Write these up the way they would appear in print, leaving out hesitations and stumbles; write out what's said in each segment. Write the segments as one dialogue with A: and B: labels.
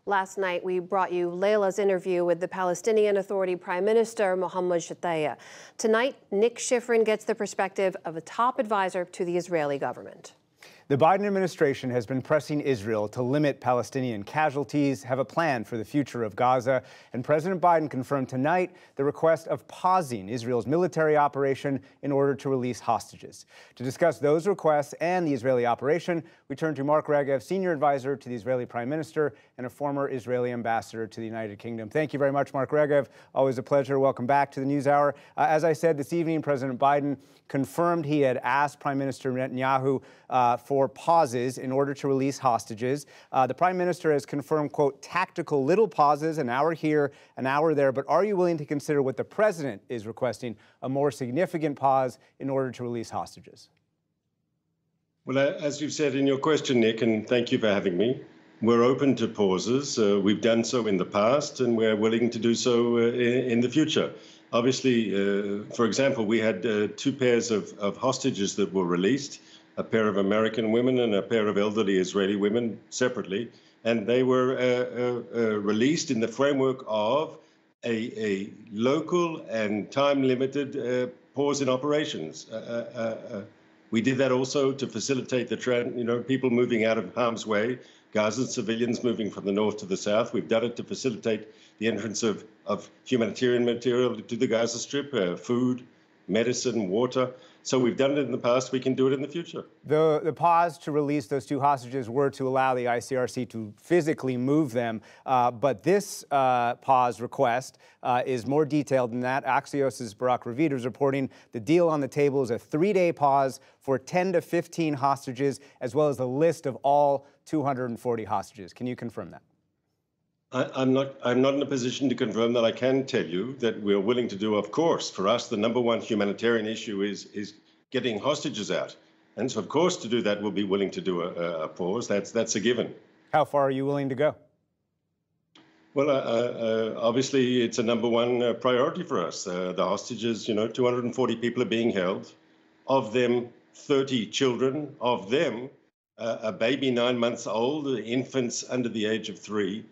A: Last night, we brought you Layla's interview with the Palestinian Authority Prime Minister Mohammed Shataya. Tonight, Nick Schifrin gets the perspective of a top advisor to the Israeli government.
B: The Biden administration has been pressing Israel to limit Palestinian casualties, have a plan for the future of Gaza, and President Biden confirmed tonight the request of pausing Israel's military operation in order to release hostages. To discuss those requests and the Israeli operation, we turn to Mark Regev, senior advisor to the Israeli Prime Minister and a former Israeli ambassador to the United Kingdom. Thank you very much, Mark Regev. Always a pleasure. Welcome back to the NewsHour. As I said this evening, President Biden confirmed he had asked Prime Minister Netanyahu for pauses in order to release hostages. The Prime Minister has confirmed, quote, tactical little pauses, an hour here, an hour there. But are you willing to consider what the President is requesting, a more significant pause in order to release hostages?
C: Well, as you've said in your question, Nick, and thank you for having me, we're open to pauses. We've done so in the past, and we're willing to do so in the future. Obviously, for example, we had two pairs of hostages that were released, a pair of American women and a pair of elderly Israeli women separately, and they were released in the framework of a local and time-limited pause in operations. We did that also to facilitate the people moving out of harm's way, Gaza civilians moving from the north to the south. We've done it to facilitate the entrance of humanitarian material to the Gaza Strip, food, medicine, water. So we've done it in the past. We can do it in the future.
B: The pause to release those two hostages were to allow the ICRC to physically move them. But this pause request is more detailed than that. Axios' Barak Ravid is reporting the deal on the table is a 3-day pause for 10 to 15 hostages, as well as a list of all 240 hostages. Can you confirm that?
C: I'm not in a position to confirm that. I can tell you that we're willing to do, of course. For us, the number one humanitarian issue is getting hostages out. And so, of course, to do that, we'll be willing to do a pause. That's a given.
B: How far are you willing to go?
C: Well, obviously, it's a number one priority for us. The hostages, 240 people are being held. Of them, 30 children. Of them, a baby 9 months old, infants under the age of 3.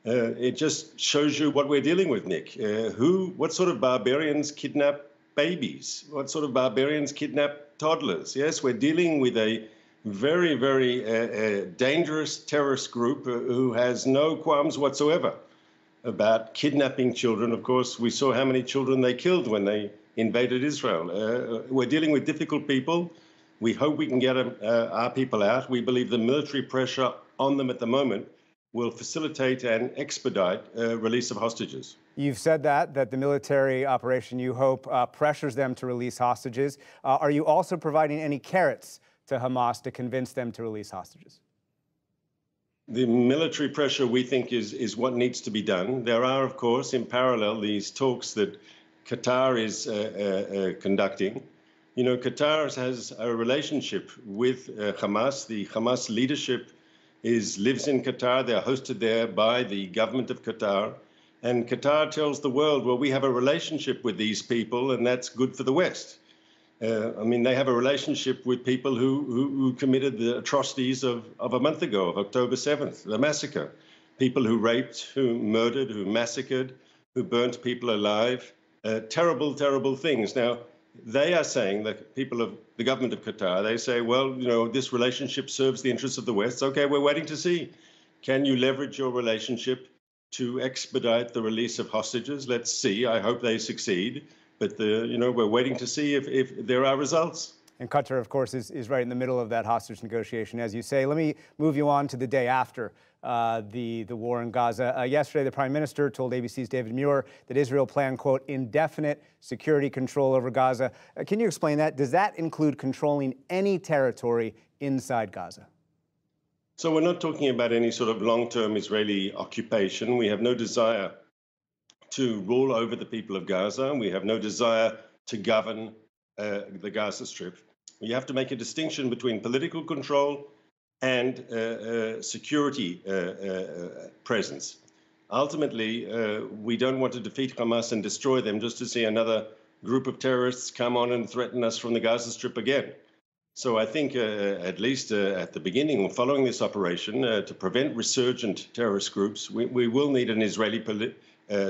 C: It just shows you what we're dealing with, Nick. What sort of barbarians kidnap babies? What sort of barbarians kidnap toddlers? Yes, we're dealing with a very, very dangerous terrorist group who has no qualms whatsoever about kidnapping children. Of course, we saw how many children they killed when they invaded Israel. We're dealing with difficult people. We hope we can get our people out. We believe the military pressure on them at the moment will facilitate and expedite release of hostages.
B: You've said that the military operation, you hope, pressures them to release hostages. Are you also providing any carrots to Hamas to convince them to release hostages?
C: The military pressure, we think, is what needs to be done. There are, of course, in parallel, these talks that Qatar is conducting. Qatar has a relationship with Hamas. The Hamas leadership lives in Qatar. They're hosted there by the government of Qatar. And Qatar tells the world, well, we have a relationship with these people, and that's good for the West. They have a relationship with people who committed the atrocities of a month ago, of October 7th, the massacre. People who raped, who murdered, who massacred, who burnt people alive. Terrible, terrible things. Now, they are saying, the people of the government of Qatar, they say, well, this relationship serves the interests of the West. Okay, we're waiting to see. Can you leverage your relationship to expedite the release of hostages? Let's see. I hope they succeed. But, we're waiting to see if there are results.
B: And Qatar, of course, is right in the middle of that hostage negotiation, as you say. Let me move you on to the day after the war in Gaza. Yesterday, the Prime Minister told ABC's David Muir that Israel planned, quote, indefinite security control over Gaza. Can you explain that? Does that include controlling any territory inside Gaza?
C: So we're not talking about any sort of long-term Israeli occupation. We have no desire to rule over the people of Gaza. We have no desire to govern the Gaza Strip. You have to make a distinction between political control and security presence. Ultimately, we don't want to defeat Hamas and destroy them just to see another group of terrorists come on and threaten us from the Gaza Strip again. So I think at least at the beginning or following this operation, to prevent resurgent terrorist groups, we will need an Israeli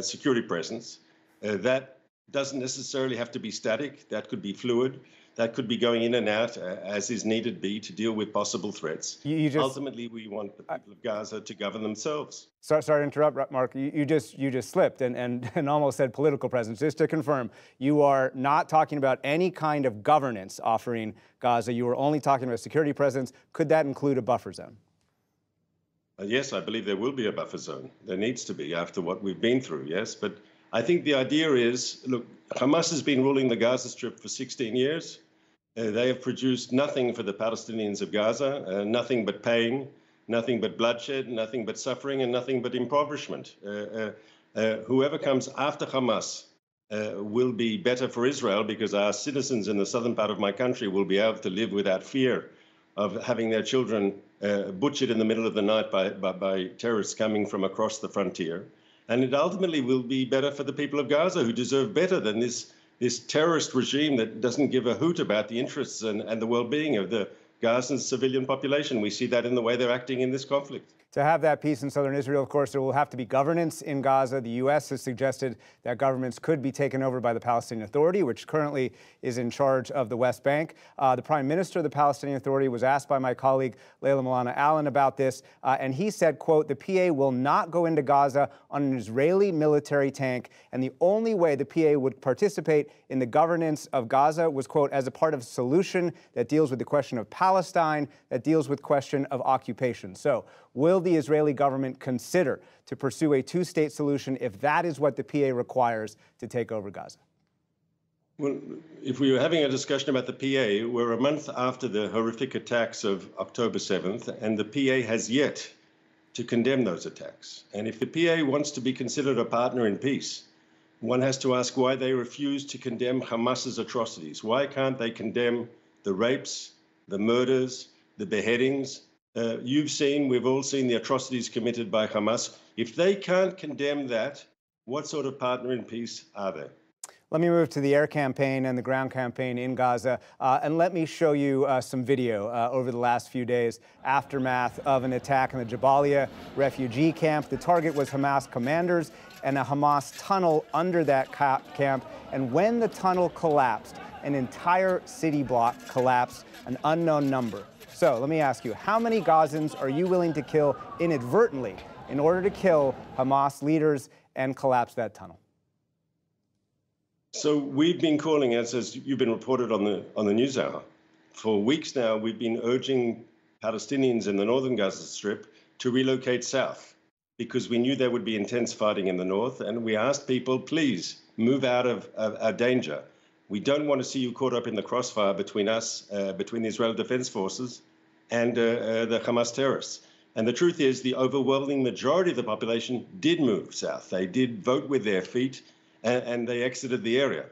C: security presence. That doesn't necessarily have to be static. That could be fluid. That could be going in and out as is needed be to deal with possible threats. Ultimately, we want the people of Gaza to govern themselves.
B: Sorry to interrupt, Mark. You just slipped and almost said political presence. Just to confirm, you are not talking about any kind of governance offering Gaza. You were only talking about security presence. Could that include a buffer zone?
C: Yes, I believe there will be a buffer zone. There needs to be after what we've been through, yes. But I think the idea is, look, Hamas has been ruling the Gaza Strip for 16 years. They have produced nothing for the Palestinians of Gaza, nothing but pain, nothing but bloodshed, nothing but suffering, and nothing but impoverishment. Whoever comes after Hamas will be better for Israel because our citizens in the southern part of my country will be able to live without fear of having their children butchered in the middle of the night by terrorists coming from across the frontier. And it ultimately will be better for the people of Gaza, who deserve better than this terrorist regime that doesn't give a hoot about the interests and the well-being of the Gazan civilian population. We see that in the way they're acting in this conflict.
B: To have that peace in southern Israel, of course, there will have to be governance in Gaza. The U.S. has suggested that governments could be taken over by the Palestinian Authority, which currently is in charge of the West Bank. The Prime Minister of the Palestinian Authority was asked by my colleague Layla Milana Allen about this, and he said, quote, "The PA will not go into Gaza on an Israeli military tank, and the only way the PA would participate in the governance of Gaza was, quote, as a part of a solution that deals with the question of Palestine, that deals with question of occupation." So, will the Israeli government consider to pursue a two-state solution if that is what the PA requires to take over Gaza?
C: Well, if we were having a discussion about the PA, we're a month after the horrific attacks of October 7th, and the PA has yet to condemn those attacks. And if the PA wants to be considered a partner in peace, one has to ask why they refuse to condemn Hamas's atrocities. Why can't they condemn the rapes, the murders, the beheadings? We've all seen the atrocities committed by Hamas. If they can't condemn that, what sort of partner in peace are they?
B: Let me move to the air campaign and the ground campaign in Gaza, and let me show you some video over the last few days, aftermath of an attack in the Jabalia refugee camp. The target was Hamas commanders and a Hamas tunnel under that camp, and when the tunnel collapsed, an entire city block collapsed, an unknown number. So let me ask you, how many Gazans are you willing to kill inadvertently in order to kill Hamas leaders and collapse that tunnel?
C: So we've been calling, as you've been reported on the NewsHour, for weeks now. We've been urging Palestinians in the northern Gaza Strip to relocate south because we knew there would be intense fighting in the north, and we asked people, please move out of our danger. We don't want to see you caught up in the crossfire between us, between the Israeli Defense Forces and the Hamas terrorists. And the truth is, the overwhelming majority of the population did move south. They did vote with their feet, and they exited the area.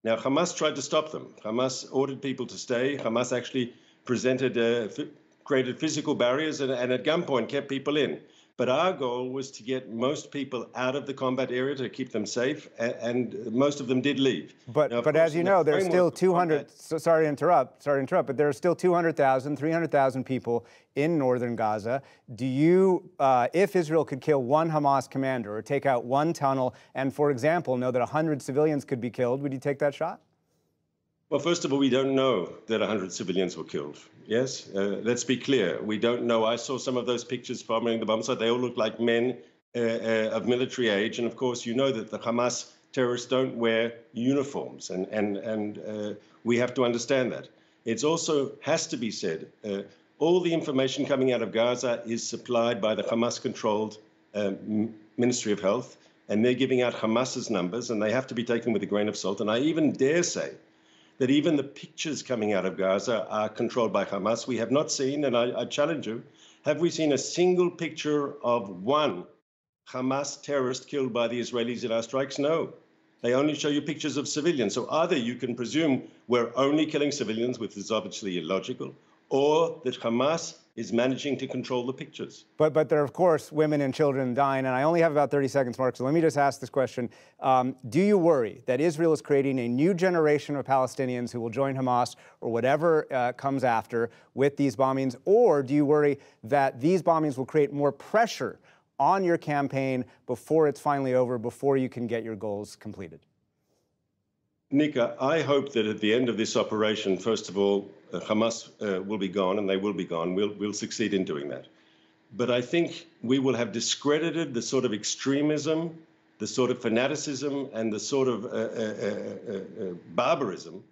C: Now, Hamas tried to stop them. Hamas ordered people to stay. Hamas actually created physical barriers and at gunpoint kept people in. But our goal was to get most people out of the combat area to keep them safe, and most of them did leave.
B: But as you know, there's still 200, sorry to interrupt, but there are still 200,000, 300,000 people in northern Gaza. Do you, if Israel could kill one Hamas commander or take out one tunnel and, for example, know that 100 civilians could be killed, would you take that shot?
C: Well, first of all, we don't know that 100 civilians were killed. Yes, let's be clear. We don't know. I saw some of those pictures following the bomb site. They all look like men of military age. And of course, you know that the Hamas terrorists don't wear uniforms. And we have to understand that. It also has to be said, all the information coming out of Gaza is supplied by the Hamas-controlled Ministry of Health. And they're giving out Hamas's numbers, and they have to be taken with a grain of salt. And I even dare say that even the pictures coming out of Gaza are controlled by Hamas. We have not seen, and I challenge you, have we seen a single picture of one Hamas terrorist killed by the Israelis in our strikes? No. They only show you pictures of civilians. So either you can presume we're only killing civilians, which is obviously illogical, or that Hamas is managing to control the pictures.
B: But there are, of course, women and children dying, and I only have about 30 seconds, Mark, so let me just ask this question. Do you worry that Israel is creating a new generation of Palestinians who will join Hamas or whatever comes after with these bombings, or do you worry that these bombings will create more pressure on your campaign before it's finally over, before you can get your goals completed?
C: Nika, I hope that at the end of this operation, first of all, Hamas will be gone, and they will be gone. We'll succeed in doing that. But I think we will have discredited the sort of extremism, the sort of fanaticism, and the sort of barbarism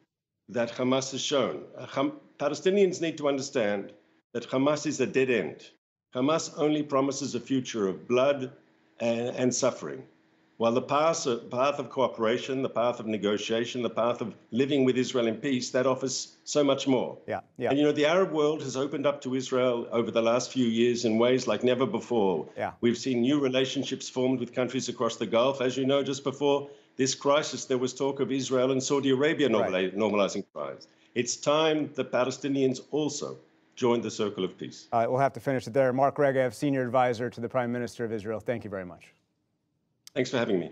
C: that Hamas has shown. Palestinians need to understand that Hamas is a dead end. Hamas only promises a future of blood and suffering. While the path of cooperation, the path of negotiation, the path of living with Israel in peace, that offers so much more.
B: Yeah.
C: And, the Arab world has opened up to Israel over the last few years in ways like never before.
B: Yeah.
C: We've seen new relationships formed with countries across the Gulf. As you know, just before this crisis, there was talk of Israel and Saudi Arabia normalizing ties. It's time the Palestinians also joined the circle of peace.
B: All right, we'll have to finish it there. Mark Regev, Senior Advisor to the Prime Minister of Israel, thank you very much.
C: Thanks for having me.